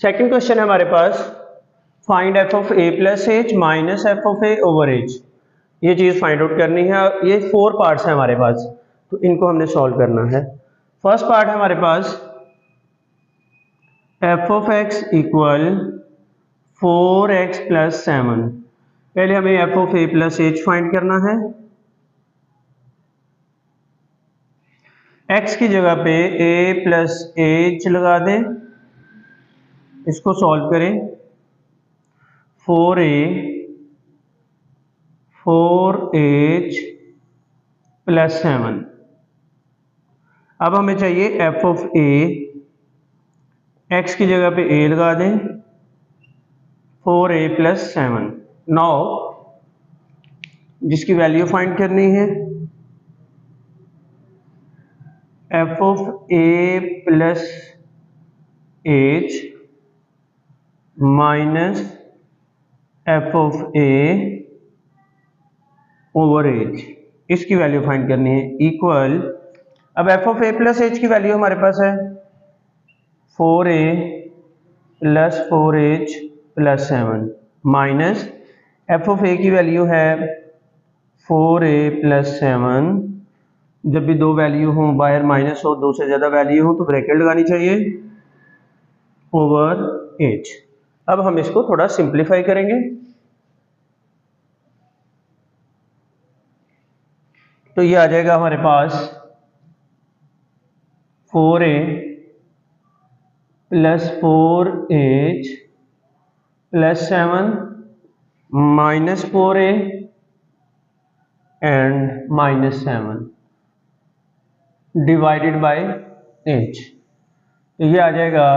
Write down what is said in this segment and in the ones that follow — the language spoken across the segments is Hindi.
सेकंड क्वेश्चन है हमारे पास, find F of A plus H minus F of A over H. ये चीज़ फाइंड आउट करनी है। ये 4 पार्ट्स हैं हमारे पास, तो इनको हमने सॉल्व करना है। फर्स्ट पार्ट है हमारे पास F of X equal 4x plus 7। पहले हमें F of A plus H find करना है। x की जगह पे a प्लस एच लगा दें, इसको सॉल्व करें। 4a 4h plus 7। अब हमें चाहिए एफ ऑफ ए। एक्स की जगह पे a लगा दें, 4a प्लस 7। नाउ जिसकी वैल्यू फाइंड करनी है, F of A plus H minus F of A over H, इसकी वैल्यू फाइंड करनी है। इक्वल, अब F of A plus H की वैल्यू हमारे पास है 4a plus 4h plus 7 minus F of A की वैल्यू है 4a प्लस 7। जब भी दो वैल्यू हो, बाहर माइनस हो, दो से ज़्यादा वैल्यू हो तो ब्रैकेट लगानी चाहिए, ओवर एच। अब हम इसको थोड़ा सिंप्लीफाई करेंगे, तो ये आ जाएगा हमारे पास 4a plus 4h plus 7 minus 4a and minus 7 divided by h। तो ये आ जाएगा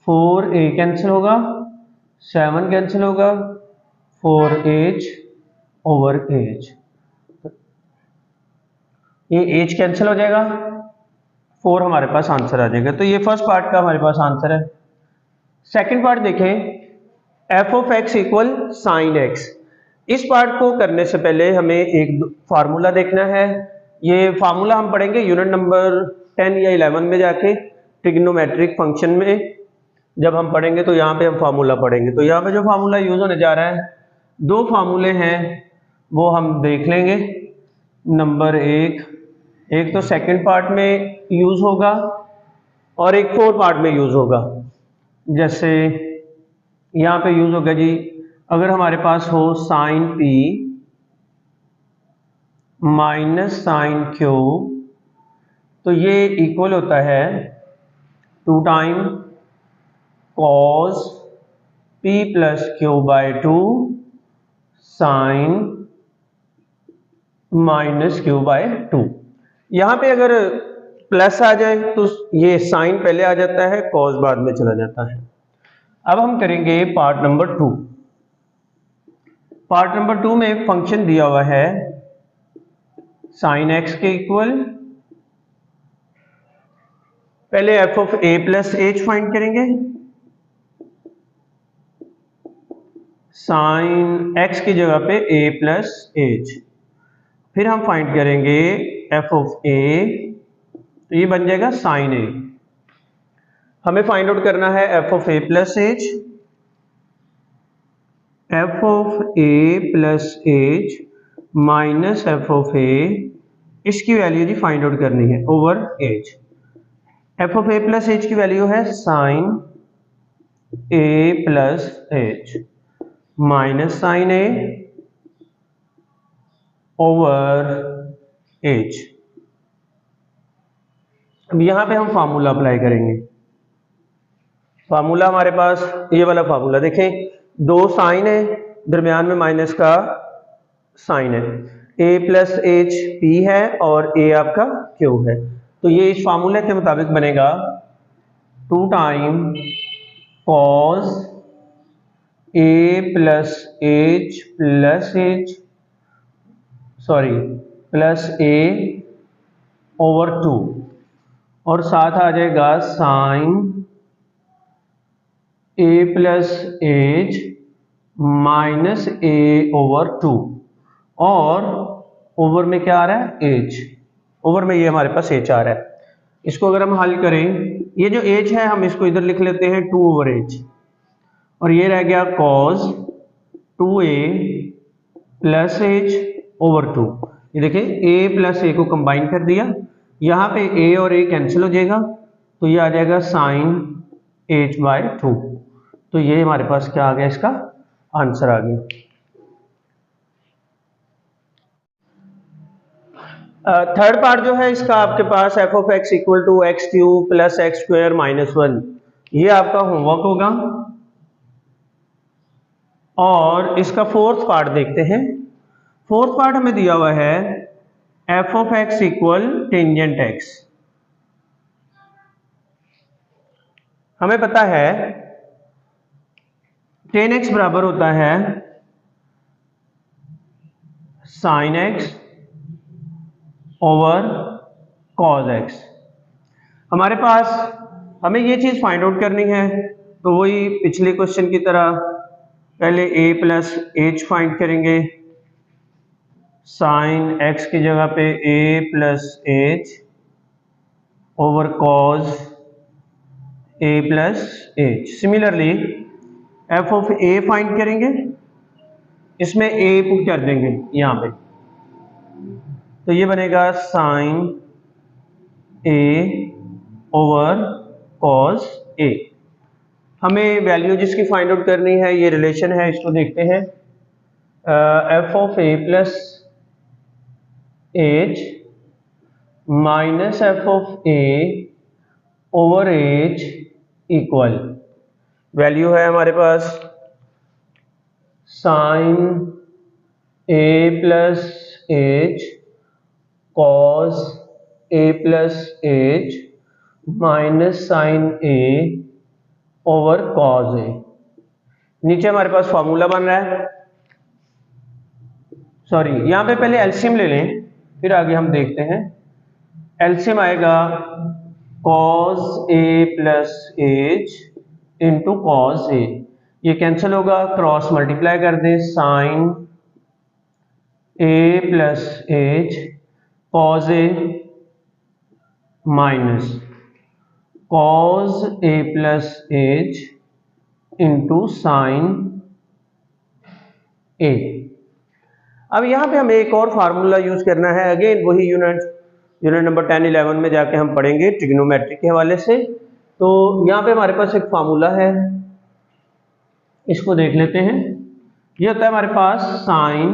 4a कैंसिल होगा, 7 कैंसिल होगा, 4h ओवर h। ये h कैंसिल हो जाएगा, 4 हमारे पास आंसर आ जाएगा। तो ये फर्स्ट पार्ट का हमारे पास आंसर है। सेकंड पार्ट देखें, F of X equal sine x. इस पार्ट को करने से पहले हमें एक फार्मूला देखना है। ये फार्मूला हम पढ़ेंगे यूनिट नंबर 10 या 11 में जाके, ट्रिग्नोमेट्रिक फंक्शन में जब हम पढ़ेंगे तो यहाँ पे हम फार्मूला पढ़ेंगे। तो यहाँ पे जो फार्मूला यूज होने जा रहा है, दो फार्मूले हैं वो हम देख लेंगे। नंबर एक तो सेकंड पार्ट में यूज होगा और एक फोर्थ पार्ट में यूज होगा। जैसे यहाँ पे यूज होगा जी, अगर हमारे पास हो sine p minus sine q, तो ये इक्वल होता है 2 time cos p plus q by 2 sine minus q by 2। यहाँ पे अगर प्लस आ जाए तो ये साइन पहले आ जाता है, कॉस बाद में चला जाता है। अब हम करेंगे पार्ट नंबर 2। पार्ट नंबर 2 में फंक्शन दिया हुआ है साइन एक्स के इक्वल। पहले F of A plus H find करेंगे। साइन एक्स की जगह पे ए प्लस एच, फिर हम फाइंड करेंगे एफ ऑफ ए, तो ये बन जाएगा साइन ए। हमें फाइंड आउट करना है F of A plus H. F of A plus H minus F of A, इसकी वैल्यू जी फाइंड आउट करनी है over H. F of A plus H की वैल्यू है sine A plus H minus sine A over H. अब यहां पे हम फार्मूला अप्लाई करेंगे। फार्मूला हमारे पास ये वाला फार्मूला देखें, दो साइन है, दरमियान में माइनस का साइन है। ए प्लस एच पी है और ए आपका क्यू है। तो ये इस फार्मूले के मुताबिक बनेगा 2 time cos A plus H plus H, sorry plus A over 2, और साथ आ जाएगा sine A plus H minus A over 2, और ओवर में क्या आ रहा है एच, ओवर में ये हमारे पास एच आ रहा है। इसको अगर हम हल करें ये जो एच है हम इसको इधर लिख लेते हैं 2/h, और ये रह गया cos 2a plus H over 2। ये देखिए a प्लस a को कंबाइन कर दिया, यहाँ पे a और a कैंसिल हो जाएगा, तो ये आ जाएगा साइन h/2। तो ये हमारे पास क्या आ गया, इसका आंसर आ गया। थर्ड पार्ट जो है इसका आपके पास F of X equal to X cube plus X square minus 1, ये आपका होमवर्क होगा। और इसका फोर्थ पार्ट देखते हैं। फोर्थ पार्ट हमें दिया हुआ है F of X equal tangent x. हमें पता है टेन एक्स बराबर होता है sine x over cos x. हमारे पास हमें ये चीज फाइंड आउट करनी है, तो वही पिछले क्वेश्चन की तरह पहले a प्लस एच फाइंड करेंगे, साइन एक्स की जगह पे a plus H over cause a plus H. Similarly F of a find करेंगे, इसमें a पुट कर देंगे यहाँ पे, तो ये बनेगा sine a over cos a। हमें वैल्यू जिसकी फाइंड आउट करनी है, ये रिलेशन है, इसको देखते हैं। F of a plus H minus F of a over H equal, value है हमारे पास sine a plus H cos a plus H minus sine a over cos a। नीचे हमारे पास फॉर्मूला बन रहा है, सॉरी यहां पे पहले एलसीएम ले लें, फिर आगे हम देखते हैं। एलसीएम आएगा cos a plus h into cos a, ये कैंसिल होगा, क्रॉस मल्टीप्लाई कर दें, sine a plus H cos a minus cos a plus h into sine a। अब यहां पे हमें एक और फार्मूला यूज करना है, अगेन वही यूनिट नंबर 10 11 में जाके हम पढ़ेंगे ट्रिग्नोमेट्री के हवाले से। तो यहां पे हमारे पास एक फार्मूला है, इसको देख लेते हैं। ये होता है हमारे पास sine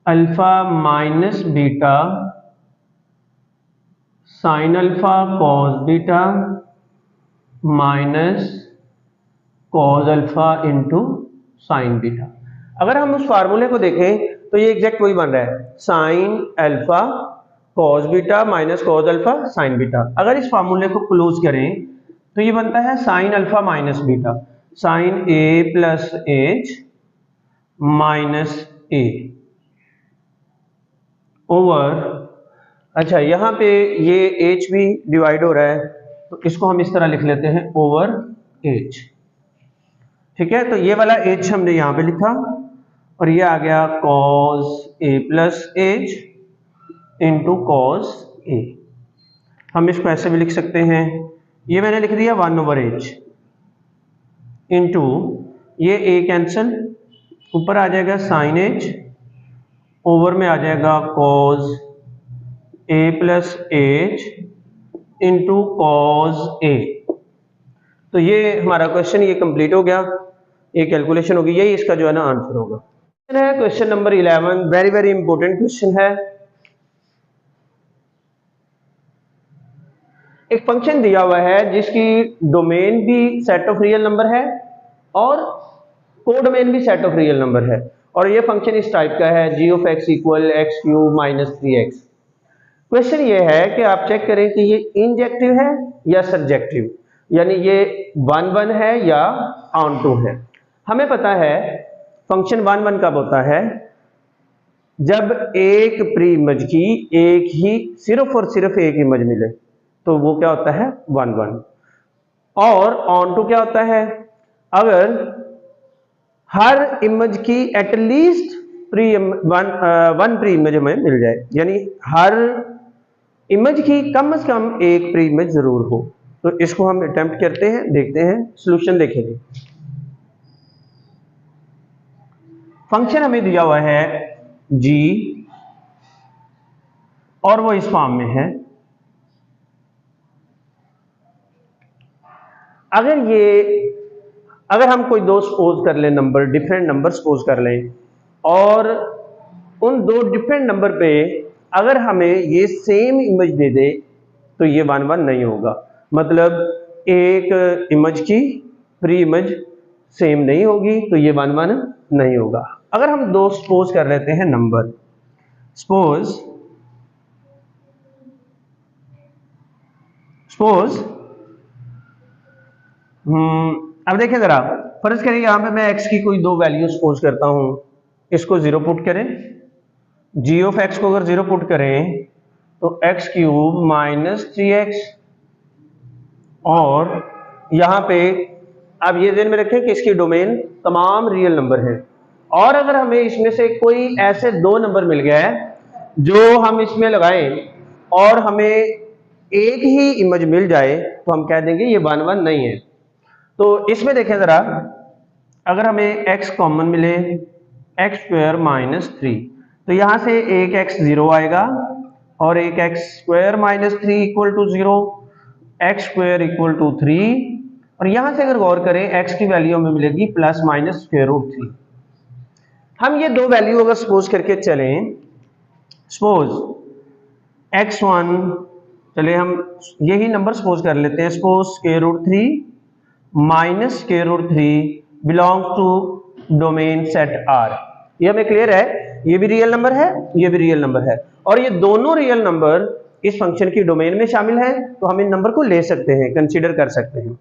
alpha minus beta sine alpha cos beta minus cos alpha into sine beta. अगर हम उस फार्मूले को देखें तो ये एग्जैक्ट वही बन रहा है, sine alpha cos beta minus cos alpha sign beta. अगर इस फार्मूले को क्लोज करें तो ये बनता है sine alpha minus beta sine A plus H minus A over, अच्छा यहाँ पे ये h भी डिवाइड हो रहा है, तो इसको हम इस तरह लिख लेते हैं ओवर h। ठीक है, तो ये वाला h हमने यहाँ पे लिखा, और ये आ गया cos a plus h into cos a। हम इसको ऐसे भी लिख सकते हैं, ये मैंने लिख दिया 1/h इंटू ये a कैंसिल, ऊपर आ जाएगा साइन h, ओवर में आ जाएगा cos a plus h into cos a। तो ये हमारा क्वेश्चन ये कंप्लीट हो गया, ये कैलकुलेशन होगी, यही इसका जो है ना आंसर होगा। Question number 11 very very important question है। एक फंक्शन दिया हुआ है जिसकी डोमेन भी सेट ऑफ रियल नंबर है और कोडोमेन भी सेट ऑफ रियल नंबर है, और ये फंक्शन इस टाइप का है g of x equal x cube minus 3x। Question ये है कि आप चेक करें कि ये इंजेक्टिव है या सरजेक्टिव, यानी ये 1 1 है या ऑन टू है। हमें पता है फंक्शन 1 1 कब होता है, जब एक प्री इमेज की एक ही सिर्फ और सिर्फ एक इमेज मिले, तो वो क्या होता है 1 1। और ऑन टू क्या होता है, अगर हर इमेज की एटलीस्ट वन प्री इमेज हमें मिल जाए, यानी हर इमेज की कम से कम एक प्री इमेज जरूर हो। तो इसको हम अटेम्प्ट करते हैं, देखते हैं, सॉल्यूशन देखेंगे। फंक्शन हमें दिया हुआ है g और वो इस फॉर्म में है। अगर हम कोई दो सपोज कर लें नंबर, डिफरेंट नंबर सपोज कर लें, और उन दो डिफरेंट नंबर पे अगर हमें ये सेम इमेज दे दे तो ये 1 1 नहीं होगा। मतलब एक इमेज की प्री इमेज सेम नहीं होगी तो ये 1 1 नहीं होगा। अगर हम दो सपोज कर लेते हैं नंबर, सपोज अब देखें जरा, फर्ज करें यहां पे मैं x की कोई दो वैल्यू सपोज करता हूं, इसको 0 पुट करें, g ऑफ x को अगर 0 पुट करें तो x क्यूब माइनस 3x, और यहां पे अब ये ध्यान में रखें कि इसकी डोमेन तमाम रियल नंबर है। और अगर हमें इसमें से कोई ऐसे दो नंबर मिल गया है जो हम इसमें लगाएं और हमें एक ही इमेज मिल जाए तो हम कह देंगे ये 1 1 नहीं है। तो इसमें देखें जरा, अगर हमें x कॉमन मिले, एक्स स्क्वायर माइनस 3, तो यहां से एक x 0 आएगा और एक x square minus 3 equal to 0, x square equal to 3, और यहां से अगर गौर करें x की वैल्यू हमें मिलेगी प्लस माइनस स्क्वायर रूट 3। हम ये दो वैल्यू अगर सपोज करके चलें, सपोज x1, चले हम यही नंबर सपोज कर लेते हैं, suppose square root 3 minus square root 3 belongs to domain set R। ये हमें क्लियर है, ये भी रियल नंबर है, ये भी रियल नंबर है, और ये दोनों रियल नंबर इस फंक्शन की डोमेन में शामिल है, तो हम इन नंबर को ले सकते हैं, कंसीडर कर सकते हैं।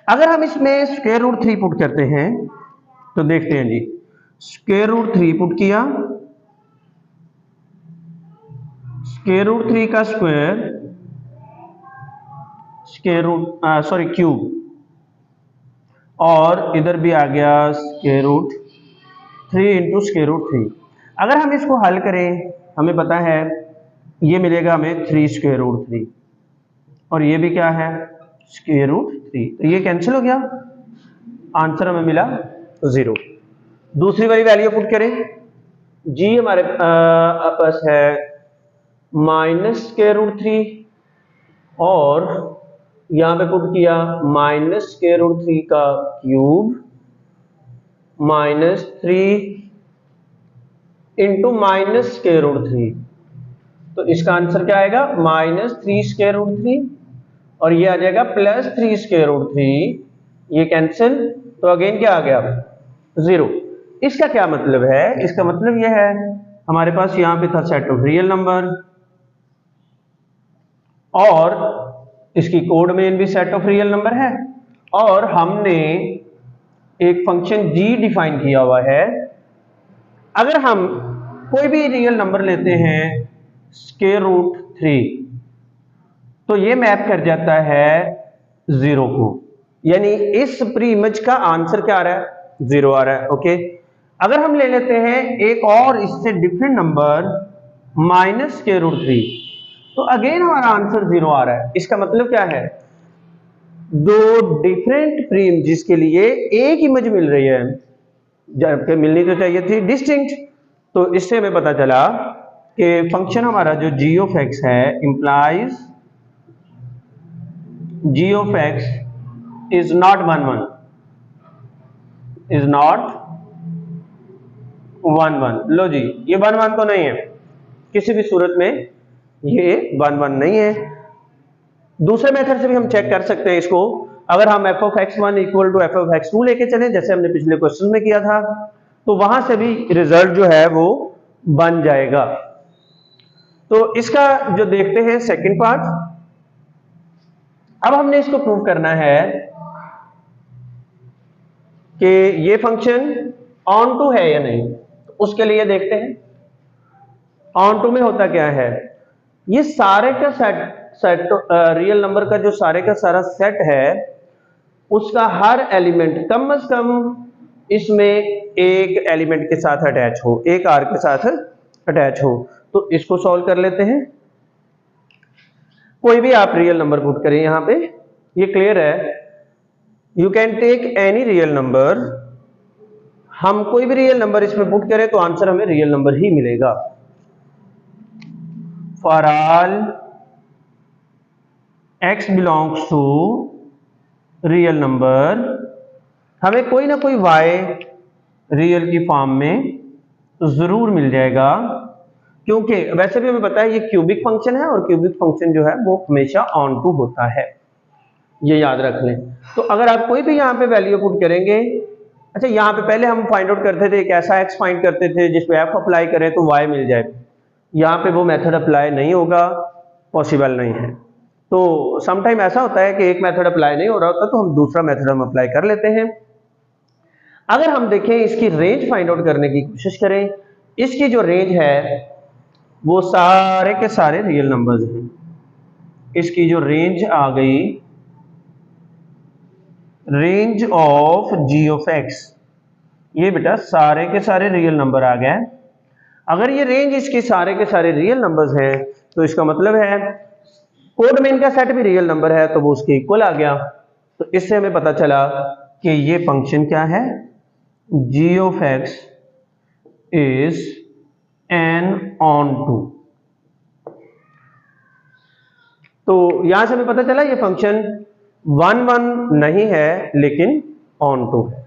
अगर हम इसमें स्क्वायर रूट 3 पुट करते हैं तो देखते हैं जी, स्क्वायर रूट 3 पुट किया, स्क्वायर रूट 3 का square, square root sorry cube, और इधर भी आ गया square root 3 into square root 3। अगर हम इसको हल करें हमें पता है ये मिलेगा हमें 3 स्क्वायर रूट 3, और ये भी क्या है स्क्वायर रूट 3, तो ये कैंसिल हो गया, आंसर हमें मिला 0। दूसरी वाली वैल्यू पुट करें, g हमारे पास है माइनस स्क्वायर रूट 3, और यहां पे पुट किया माइनस स्क्वायर रूट 3 का cube minus 3 into minus square root 3, तो इसका आंसर क्या आएगा माइनस 3 स्क्वायर रूट 3, और ये आ जाएगा प्लस 3 स्क्वायर रूट 3, ये कैंसिल, तो अगेन क्या आ गया 0। इसका क्या मतलब है, इसका मतलब ये है हमारे पास यहां पे था सेट ऑफ रियल नंबर, और इसकी कोडोमेन भी सेट ऑफ रियल नंबर है, और हमने एक फंक्शन g डिफाइन किया हुआ है। अगर हम कोई भी रियल नंबर लेते हैं स्क्वायर रूट 3, तो ये मैप कर जाता है 0 को, यानी इस प्री इमेज का आंसर क्या आ रहा है 0 आ रहा है। ओके, अगर हम ले लेते हैं एक और इससे different number minus square root 3, तो अगेन हमारा आंसर 0 आ रहा है। इसका मतलब क्या है, दो डिफरेंट प्री इमेजेस के लिए एक इमेज मिल रही है, जबकि मिलनी तो चाहिए थी डिस्टिंक्ट। तो इससे हमें पता चला कि फंक्शन हमारा जो g ऑफ x है implies g of x is not 1 1, is not 1 1। लो जी, ये 1 1 तो नहीं है, किसी भी सूरत में ये 1 1 नहीं है। दूसरे मेथड से भी हम चेक कर सकते हैं इसको, अगर हम f of x1 equal to f of x2 लेके चले, जैसे हमने पिछले क्वेश्चन में किया था, तो वहां से भी रिजल्ट जो है वो बन जाएगा। तो इसका जो देखते हैं सेकंड पार्ट, अब हमने इसको प्रूव करना है कि ये फंक्शन ऑन टू है या नहीं। तो उसके लिए देखते हैं ऑन टू में होता क्या है, ये सारे का सेट रियल नंबर का जो सारे का सारा सेट है उसका हर एलिमेंट कम से कम इसमें एक एलिमेंट के साथ अटैच हो, एक आर के साथ अटैच हो। तो इसको सॉल्व कर लेते हैं। कोई भी आप रियल नंबर पुट करें यहां पे, ये क्लियर है। You can take any real number, हम कोई भी रियल नंबर इसमें पुट करें तो आंसर हमें रियल नंबर ही मिलेगा। For all x belongs to real number, हमें कोई ना कोई y रियल की फॉर्म में तो जरूर मिल जाएगा, क्योंकि वैसे भी हमें पता है ये क्यूबिक फंक्शन है और क्यूबिक फंक्शन जो है वो हमेशा ऑन टू होता है, ये याद रख लें। तो अगर आप कोई भी यहाँ पे वैल्यू पुट करेंगे, अच्छा यहाँ पे पहले हम फाइंड आउट करते थे एक ऐसा x फाइंड करते थे जिसपे f अप्लाई करें तो y मिल जाए, यहाँ पे वो मेथड अप्लाई नहीं होगा, पॉसिबल नहीं है। तो समटाइम ऐसा होता है कि एक मेथड अप्लाई नहीं हो रहा होता तो हम दूसरा मेथड हम अप्लाई कर लेते हैं। अगर हम देखें इसकी रेंज फाइंड आउट करने की कोशिश करें, इसकी जो रेंज है वो सारे के सारे रियल नंबर्स हैं। इसकी जो रेंज आ गई, range of g of x, ये बेटा सारे के सारे रियल नंबर आ गए। अगर ये रेंज इसके सारे के सारे रियल नंबर्स हैं तो इसका मतलब है कोडमेन का सेट भी रियल नंबर है तो वो उसके इक्वल आ गया। तो इससे हमें पता चला कि ये फंक्शन क्या है, g of x is n onto. तो यहां से हमें पता चला ये फंक्शन 1 1 नहीं है लेकिन ऑन टू है।